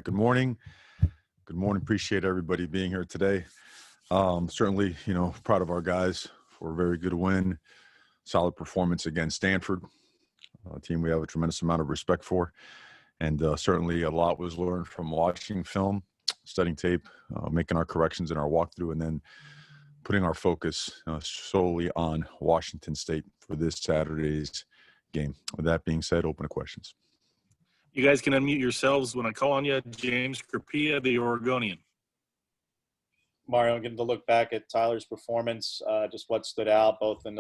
Good morning. Good morning. Appreciate everybody being here today. Certainly, proud of our guys for a very good win, solid performance against Stanford, a team we have a tremendous amount of respect for. And certainly a lot was learned from watching film, studying tape, making our corrections in our walkthrough, and then putting our focus solely on Washington State for this Saturday's game. With that being said, open to questions. You guys can unmute yourselves when I call on you. James Crapia, the Oregonian. Mario, getting to look back at Tyler's performance, just what stood out, both in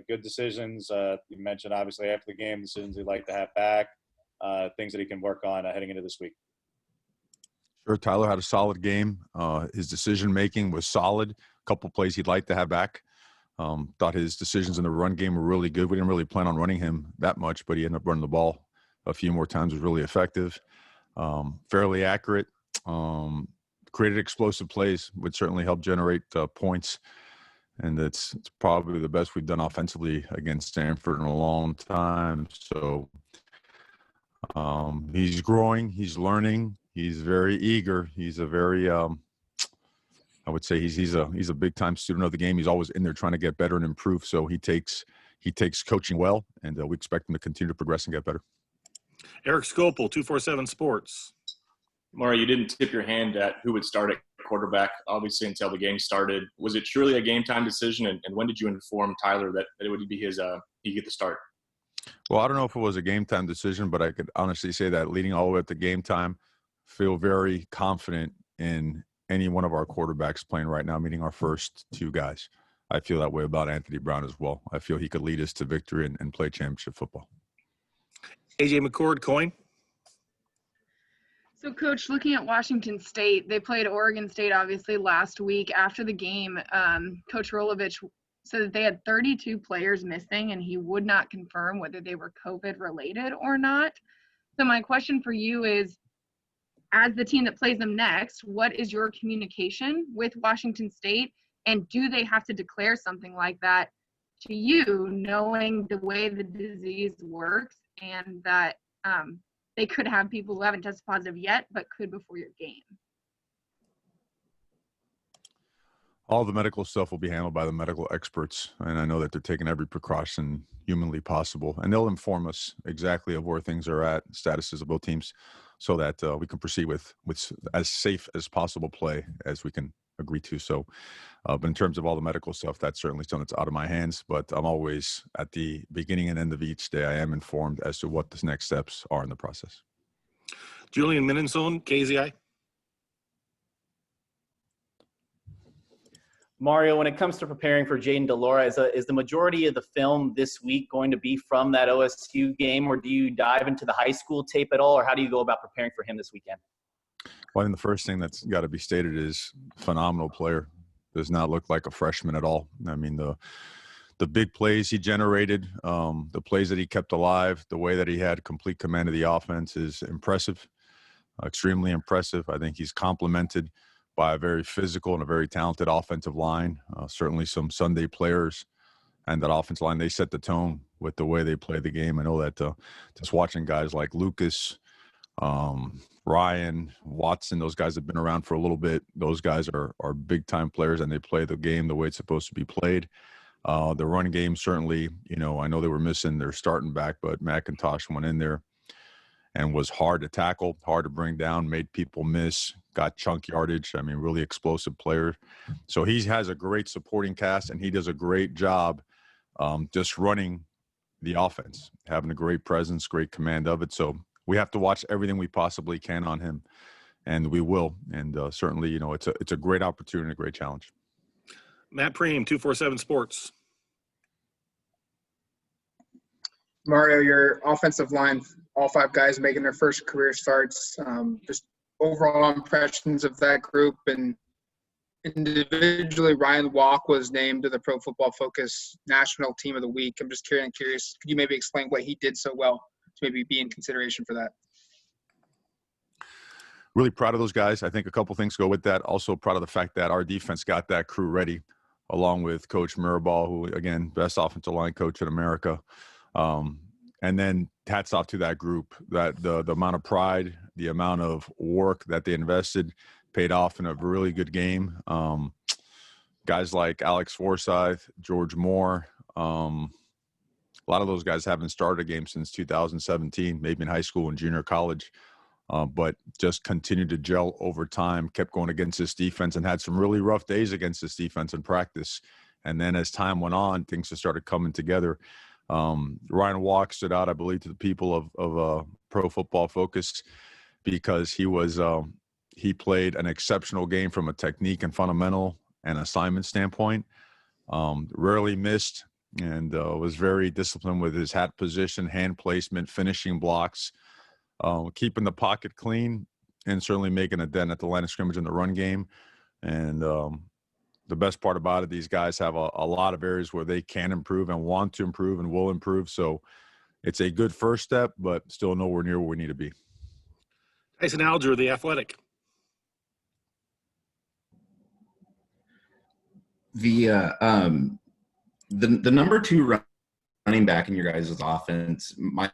good decisions. You mentioned, obviously, after the game, decisions he'd like to have back, things that he can work on heading into this week. Sure, Tyler had a solid game. His decision-making was solid. A couple plays he'd like to have back. Thought his decisions in the run game were really good. We didn't really plan on running him that much, but he ended up running the ball a few more times, was really effective, fairly accurate, created explosive plays, would certainly help generate points. And it's probably the best we've done offensively against Stanford in a long time. So he's growing, he's learning, he's very eager. He's a very, I would say he's a big time student of the game. He's always in there trying to get better and improve. So he takes coaching well, and we expect him to continue to progress and get better. Eric Scopel, 247 Sports. Mario, you didn't tip your hand at who would start at quarterback, obviously, until the game started. Was it truly a game-time decision, and when did you inform Tyler that it would be his he'd get the start? Well, I don't know if it was a game-time decision, but I could honestly say that leading all the way up to game time, feel very confident in any one of our quarterbacks playing right now, meaning our first two guys. I feel that way about Anthony Brown as well. I feel he could lead us to victory and play championship football. AJ McCord, Coin. So, Coach, looking at Washington State, they played Oregon State, obviously, last week. After the game, Coach Rolovich said that they had 32 players missing, and he would not confirm whether they were COVID-related or not. So my question for you is, as the team that plays them next, what is your communication with Washington State, and do they have to declare something like that to you, knowing the way the disease works and that they could have people who haven't tested positive yet but could before your game? All the medical stuff will be handled by the medical experts, and I know that they're taking every precaution humanly possible, and they'll inform us exactly of where things are at, statuses of both teams, so that we can proceed with as safe as possible play as we can agree to. So, but in terms of all the medical stuff, that's certainly something that's out of my hands, but I'm always at the beginning and end of each day, I am informed as to what the next steps are in the process. Julian Minenzone, KZI. Mario, when it comes to preparing for Jayden de Laura, is the majority of the film this week going to be from that OSU game, or do you dive into the high school tape at all, or how do you go about preparing for him this weekend? Well, I think the first thing that's got to be stated is phenomenal player. Does not look like a freshman at all. I mean, the big plays he generated, the plays that he kept alive, the way that he had complete command of the offense is impressive, extremely impressive. I think he's complemented by a very physical and a very talented offensive line. Certainly some Sunday players and that offensive line, they set the tone with the way they play the game. I know that just watching guys like Lucas, Ryan, Watson, those guys have been around for a little bit. Those guys are big-time players, and they play the game the way it's supposed to be played. The run game, certainly, I know they were missing their starting back, but McIntosh went in there and was hard to tackle, hard to bring down, made people miss, got chunk yardage. I mean, really explosive player. So he has a great supporting cast, and he does a great job just running the offense, having a great presence, great command of it. So we have to watch everything we possibly can on him, and we will. And certainly, it's a great opportunity, a great challenge. Matt Preem, 247 Sports. Mario, your offensive line, all five guys making their first career starts. Just overall impressions of that group, and individually, Ryan Walk was named to the Pro Football Focus National Team of the Week. I'm just curious, could you maybe explain what he did so well to maybe be in consideration for that? Really proud of those guys. I think a couple things go with that. Also proud of the fact that our defense got that crew ready, along with Coach Mirabal, who, again, best offensive line coach in America. and then hats off to that group, that the amount of pride, the amount of work that they invested paid off in a really good game. Guys like Alex Forsyth, George Moore, a lot of those guys haven't started a game since 2017, maybe in high school and junior college, but just continued to gel over time, kept going against this defense and had some really rough days against this defense in practice. And then as time went on, things just started coming together. Ryan Walk stood out, I believe, to the people of Pro Football Focus because he played an exceptional game from a technique and fundamental and assignment standpoint. Rarely missed and was very disciplined with his hat position, hand placement, finishing blocks, keeping the pocket clean, and certainly making a dent at the line of scrimmage in the run game. And the best part about it, these guys have a lot of areas where they can improve and want to improve and will improve. So it's a good first step, but still nowhere near where we need to be. Tyson Alger, The Athletic. The number 2 running back in your guys' offense might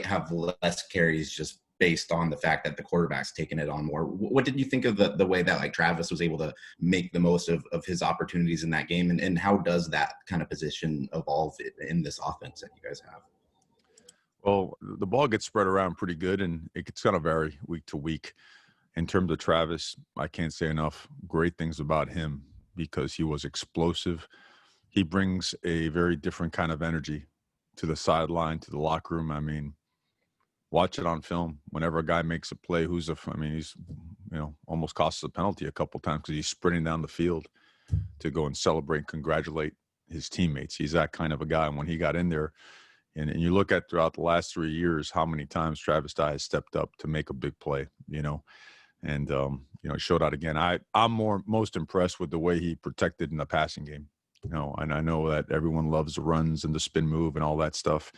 have less carries just based on the fact that the quarterback's taking it on more. What did you think of the way that like Travis was able to make the most of his opportunities in that game? And how does that kind of position evolve in this offense that you guys have? Well, the ball gets spread around pretty good, and it's going to vary week to week. In terms of Travis, I can't say enough great things about him because he was explosive. He brings a very different kind of energy to the sideline, to the locker room. I mean, watch it on film. Whenever a guy makes a play, he's, almost costs a penalty a couple times because he's sprinting down the field to go and celebrate and congratulate his teammates. He's that kind of a guy. And when he got in there, and you look at throughout the last 3 years, how many times Travis Dye has stepped up to make a big play, and showed out again. I'm most impressed with the way he protected in the passing game. And I know that everyone loves the runs and the spin move and all that stuff.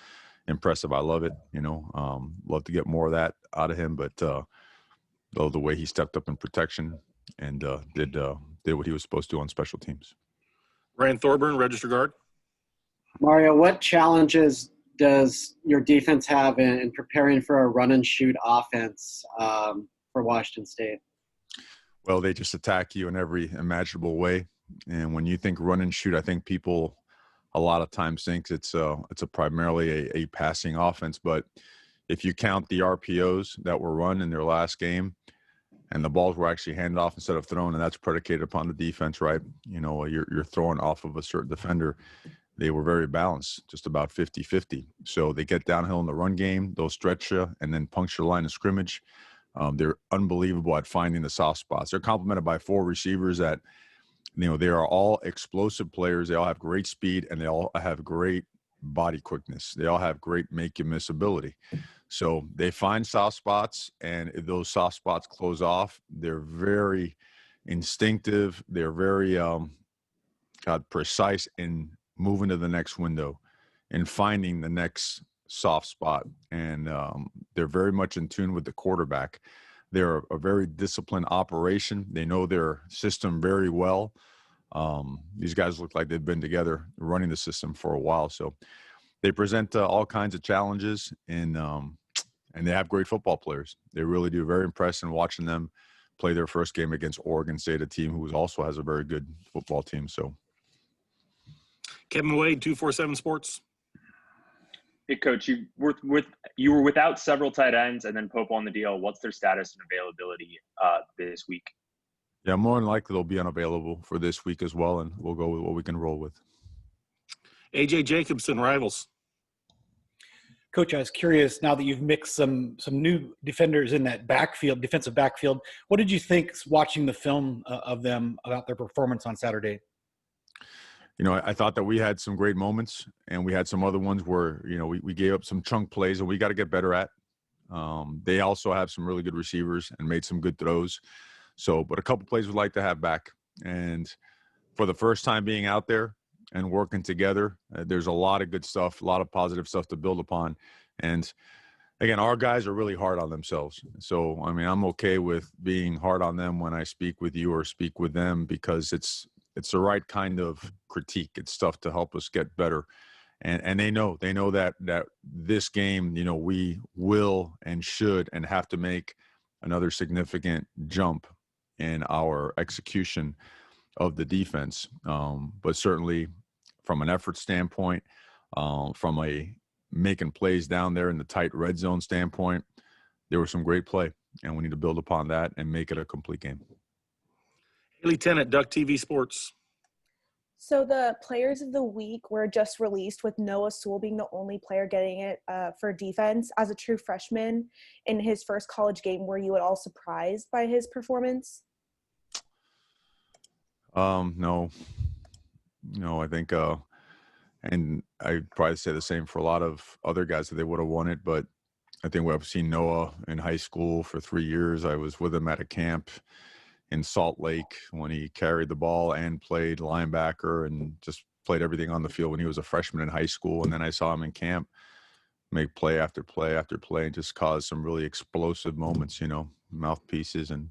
Impressive. I love it. Love to get more of that out of him. But the way he stepped up in protection and did what he was supposed to on special teams. Ryan Thorburn, Register Guard. Mario, what challenges does your defense have in preparing for a run and shoot offense for Washington State? Well, they just attack you in every imaginable way. And when you think run and shoot, I think people a lot of times think it's primarily a passing offense. But if you count the RPOs that were run in their last game and the balls were actually handed off instead of thrown, and that's predicated upon the defense, right? You're throwing off of a certain defender. They were very balanced, just about 50-50. So they get downhill in the run game, they'll stretch you and then puncture the line of scrimmage. They're unbelievable at finding the soft spots. They're complemented by 4 receivers that, they are all explosive players. They all have great speed and they all have great body quickness. They all have great make you miss ability. So they find soft spots, and if those soft spots close off, they're very instinctive. They're very precise in moving to the next window and finding the next soft spot. And they're very much in tune with the quarterback. They're a very disciplined operation. They know their system very well. These guys look like they've been together running the system for a while. So they present all kinds of challenges, and they have great football players. They really do. Very impressed in watching them play their first game against Oregon State, a team who also has a very good football team. So Kevin Wade, 247 Sports. Hey, Coach, you were without several tight ends and then Pope on the deal. What's their status and availability this week? Yeah, more than likely they'll be unavailable for this week as well, and we'll go with what we can roll with. A.J. Jacobson, Rivals. Coach, I was curious, now that you've mixed some new defenders in that defensive backfield, what did you think watching the film of them about their performance on Saturday? I thought that we had some great moments, and we had some other ones where, we gave up some chunk plays, and we got to get better at. They also have some really good receivers and made some good throws. But a couple plays we'd like to have back. And for the first time being out there and working together, there's a lot of good stuff, a lot of positive stuff to build upon. And again, our guys are really hard on themselves. So, I'm okay with being hard on them when I speak with you or speak with them, because it's the right kind of critique. It's stuff to help us get better. And they know that this game, we will and should and have to make another significant jump in our execution of the defense. But certainly from an effort standpoint, from a making plays down there in the tight red zone standpoint, there was some great play, and we need to build upon that and make it a complete game. Haley Tennant, Duck TV Sports. So the players of the week were just released, with Noah Sewell being the only player getting it for defense. As a true freshman in his first college game, were you at all surprised by his performance? No, I think, and I'd probably say the same for a lot of other guys that they would have won it, but I think I've seen Noah in high school for 3 years. I was with him at a camp in Salt Lake when he carried the ball and played linebacker and just played everything on the field when he was a freshman in high school. And then I saw him in camp make play after play after play and just cause some really explosive moments, mouthpieces and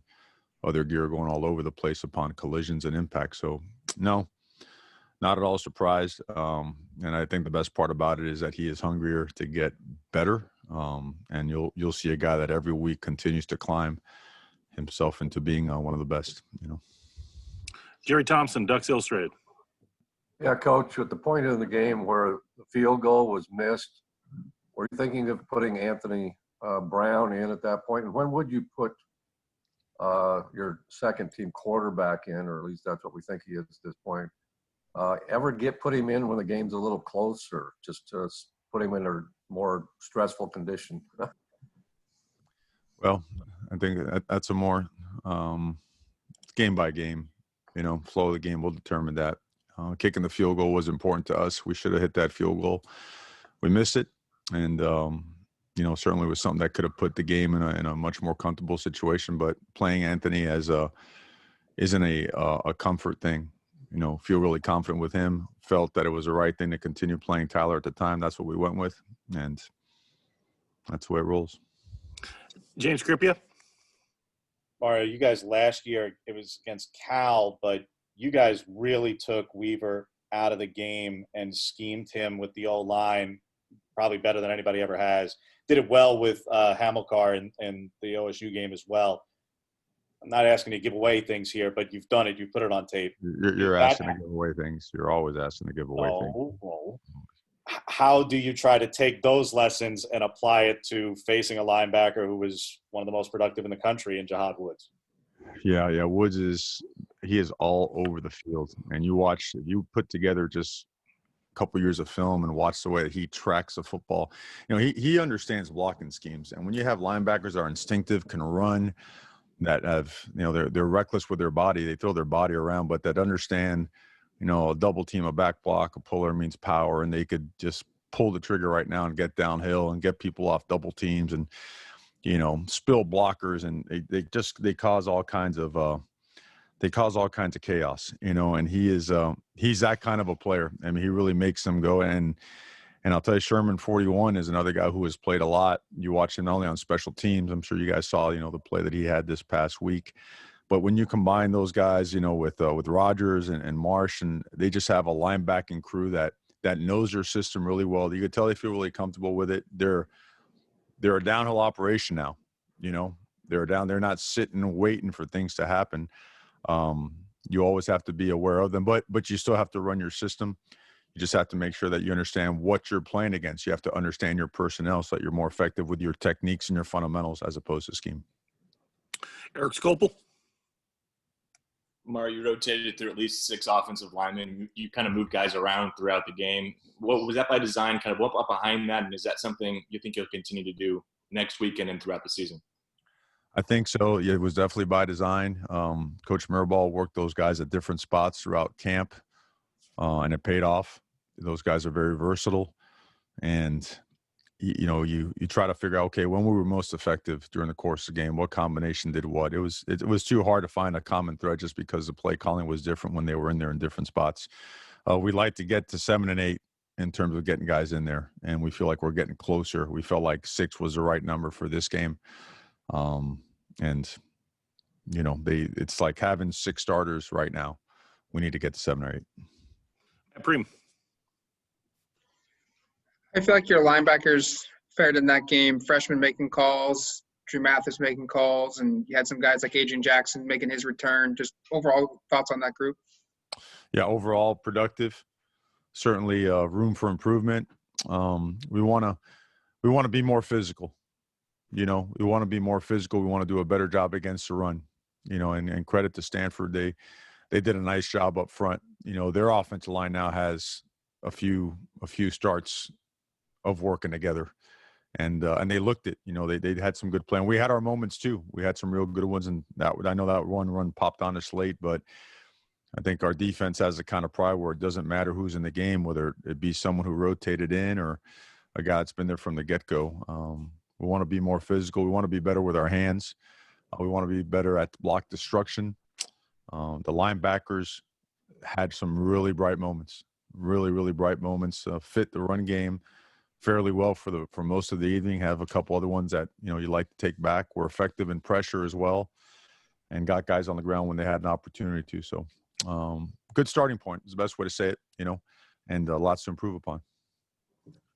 other gear going all over the place upon collisions and impact. So no, not at all surprised. And I think the best part about it is that he is hungrier to get better. And you'll see a guy that every week continues to climb himself into being one of the best. Jerry Thompson, Ducks Illustrated. Yeah, Coach, at the point in the game where the field goal was missed, were you thinking of putting Anthony Brown in at that point? And when would you put your second team quarterback in, or at least that's what we think he is at this point? Ever put him in when the game's a little closer, just to put him in a more stressful condition? Well, I think that's a more game by game, flow of the game will determine that. Kicking the field goal was important to us. We should have hit that field goal. We missed it. And, certainly was something that could have put the game in a much more comfortable situation. But playing Anthony isn't a comfort thing. Feel really confident with him. Felt that it was the right thing to continue playing Tyler at the time. That's what we went with. And that's the way it rolls. James Kripia. Mario, you guys last year, it was against Cal, but you guys really took Weaver out of the game and schemed him with the O-line, probably better than anybody ever has. Did it well with Hamilcar in the OSU game as well. I'm not asking you to give away things here, but you've done it. You put it on tape. You're asking to give away things. You're always asking to give away things. No. How do you try to take those lessons and apply it to facing a linebacker who was one of the most productive in the country in Jahad Woods? Yeah. Woods is all over the field. And if you put together just a couple years of film and watch the way that he tracks a football, he understands blocking schemes. And when you have linebackers that are instinctive, can run, that have, they're reckless with their body, they throw their body around, but that understand, a double team, a back block, a puller means power, and they could just pull the trigger right now and get downhill and get people off double teams and, spill blockers, and they cause all kinds of chaos, and he's that kind of a player. I mean, he really makes them go. And I'll tell you, Sherman 41 is another guy who has played a lot. You watch him not only on special teams. I'm sure you guys saw, the play that he had this past week. But when you combine those guys, with Rogers and Marsh, and they just have a linebacking crew that knows their system really well. You could tell they feel really comfortable with it. They're a downhill operation now. They're not sitting and waiting for things to happen. You always have to be aware of them, but you still have to run your system. You just have to make sure that you understand what you're playing against. You have to understand your personnel so that you're more effective with your techniques and your fundamentals as opposed to scheme. Eric Scopel. Mario, you rotated through at least 6 offensive linemen. You kind of moved guys around throughout the game. What was that by design? Kind of what up behind that, and is that something you think you'll continue to do next weekend and throughout the season? I think so. Yeah, it was definitely by design. Coach Mario worked those guys at different spots throughout camp, and it paid off. Those guys are very versatile, and you try to figure out, okay, when we were most effective during the course of the game, what combination did what. It was too hard to find a common thread just because the play calling was different when they were in there in different spots. We'd like to get to 7 and 8 in terms of getting guys in there, and we feel like we're getting closer. We felt like 6 was the right number for this game. It's like having 6 starters right now. We need to get to 7 or 8. Preem. I feel like your linebackers fared in that game. Freshmen making calls, Drew Mathis making calls, and you had some guys like Adrian Jackson making his return. Just overall thoughts on that group? Yeah, overall productive. Certainly room for improvement. We want to be more physical. We want to be more physical. We want to do a better job against the run. And credit to Stanford, they did a nice job up front. Their offensive line now has a few starts of working together, and they looked it. They had some good play. And we had our moments too. We had some real good ones, and I know that one run popped on us late, but I think our defense has the kind of pride where it doesn't matter who's in the game, whether it be someone who rotated in or a guy that's been there from the get-go. We want to be more physical. We want to be better with our hands. We want to be better at block destruction. The linebackers had some really bright moments, really bright moments. Fit the run game fairly well for most of the evening. Have a couple other ones that you like to take back. Were effective in pressure as well, and got guys on the ground when they had an opportunity to. So, good starting point is the best way to say it. And lots to improve upon.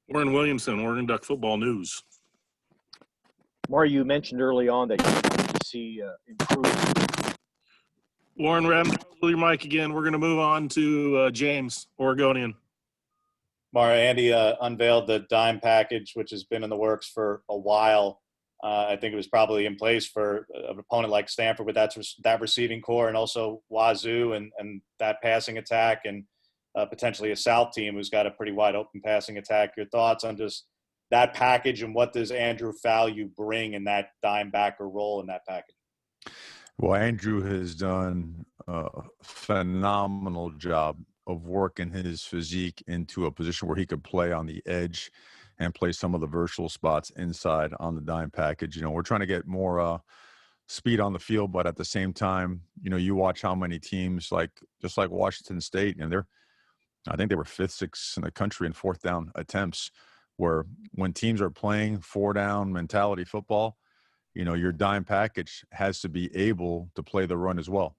Warren Williamson, Oregon Duck Football News. Mario, you mentioned early on that you wanted to see improvement. Warren, your mic again. We're going to move on to James, Oregonian. Mario, Andy unveiled the dime package, which has been in the works for a while. I think it was probably in place for an opponent like Stanford with that receiving core, and also Wazoo and that passing attack, and potentially a South team who's got a pretty wide open passing attack. Your thoughts on just that package, and what does Andrew Fallu bring in that dime backer role in that package? Well, Andrew has done a phenomenal job of working his physique into a position where he could play on the edge and play some of the versatile spots inside on the dime package. We're trying to get more speed on the field, but at the same time, you watch how many teams just like Washington State, and I think they were 5th, 6th in the country in 4th down attempts, where when teams are playing 4-down mentality football, your dime package has to be able to play the run as well.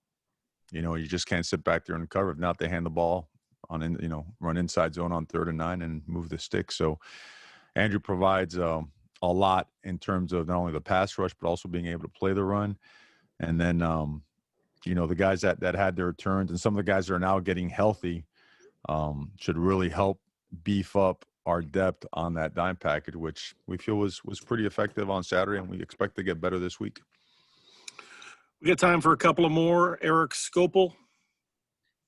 You just can't sit back there and cover. If not, they hand the ball run inside zone on 3rd and 9 and move the stick. So Andrew provides a lot in terms of not only the pass rush, but also being able to play the run. And then, the guys that had their turns, and some of the guys that are now getting healthy should really help beef up our depth on that dime package, which we feel was pretty effective on Saturday, and we expect to get better this week. We got time for a couple of more. Eric Scopel.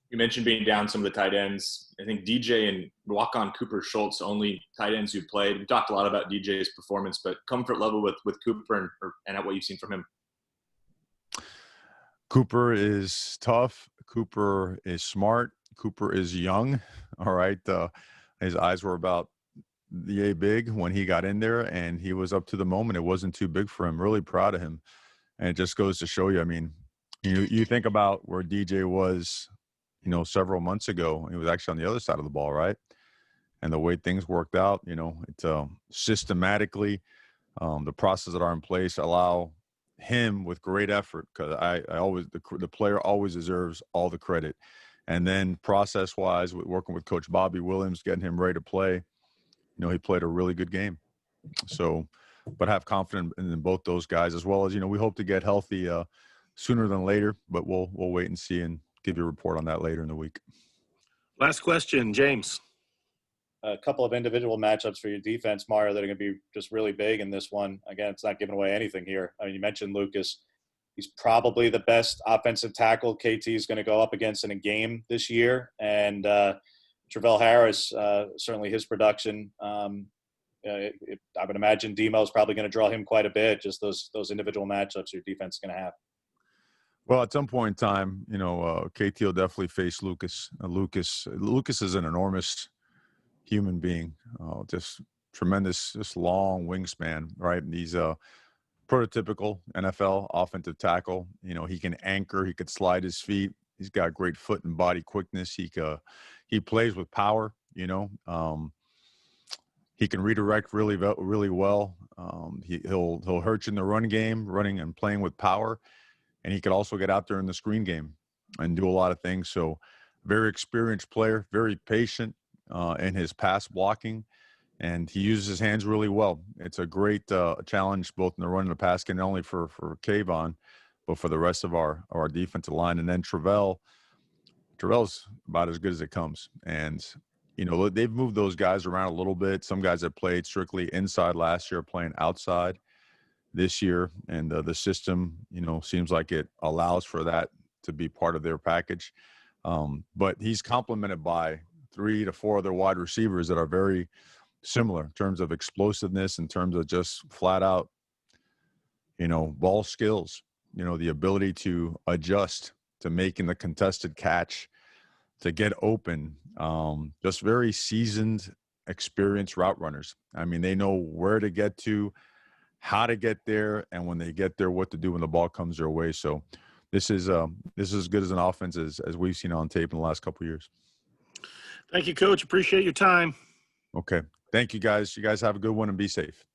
You mentioned being down some of the tight ends. I think DJ and walk-on Cooper Schultz, only tight ends who played. We talked a lot about DJ's performance, but comfort level with Cooper and at what you've seen from him. Cooper is tough. Cooper is smart. Cooper is young. All right. His eyes were about yay big when he got in there, and he was up to the moment. It wasn't too big for him. Really proud of him. And it just goes to show you, you think about where DJ was, several months ago. He was actually on the other side of the ball, right? And the way things worked out, it's systematically the processes that are in place allow him with great effort, because the player always deserves all the credit. And then process-wise, working with Coach Bobby Williams, getting him ready to play, he played a really good game. So, but have confidence in both those guys, as well as, we hope to get healthy sooner than later, but we'll wait and see and give you a report on that later in the week. Last question, James. A couple of individual matchups for your defense, Mario, that are going to be just really big in this one. Again, it's not giving away anything here. You mentioned Lucas. He's probably the best offensive tackle KT is going to go up against in a game this year. And Travell Harris, certainly his production. I would imagine Demo is probably going to draw him quite a bit. Just those individual matchups your defense is going to have. Well, at some point in time, KT will definitely face Lucas. Lucas is an enormous human being, just tremendous, just long wingspan, right? And he's prototypical NFL offensive tackle. He can anchor, he could slide his feet. He's got great foot and body quickness. He plays with power. He can redirect really well. He'll hurt you in the run game, running and playing with power, and he could also get out there in the screen game and do a lot of things. So, very experienced player, very patient in his pass blocking, and he uses his hands really well. It's a great challenge both in the run and the pass game, not only for Kayvon, but for the rest of our defensive line. And then Terrell's about as good as it comes. And, they've moved those guys around a little bit. Some guys that played strictly inside last year playing outside this year. And the system, seems like it allows for that to be part of their package. But he's complemented by 3 to 4 other wide receivers that are very similar in terms of explosiveness, in terms of just flat out, ball skills, the ability to adjust to making the contested catch, to get open, just very seasoned, experienced route runners. I mean, they know where to get to, how to get there, and when they get there, what to do when the ball comes their way. So this is as good as an offense as we've seen on tape in the last couple of years. Thank you, Coach. Appreciate your time. Okay. Thank you, guys. You guys have a good one and be safe.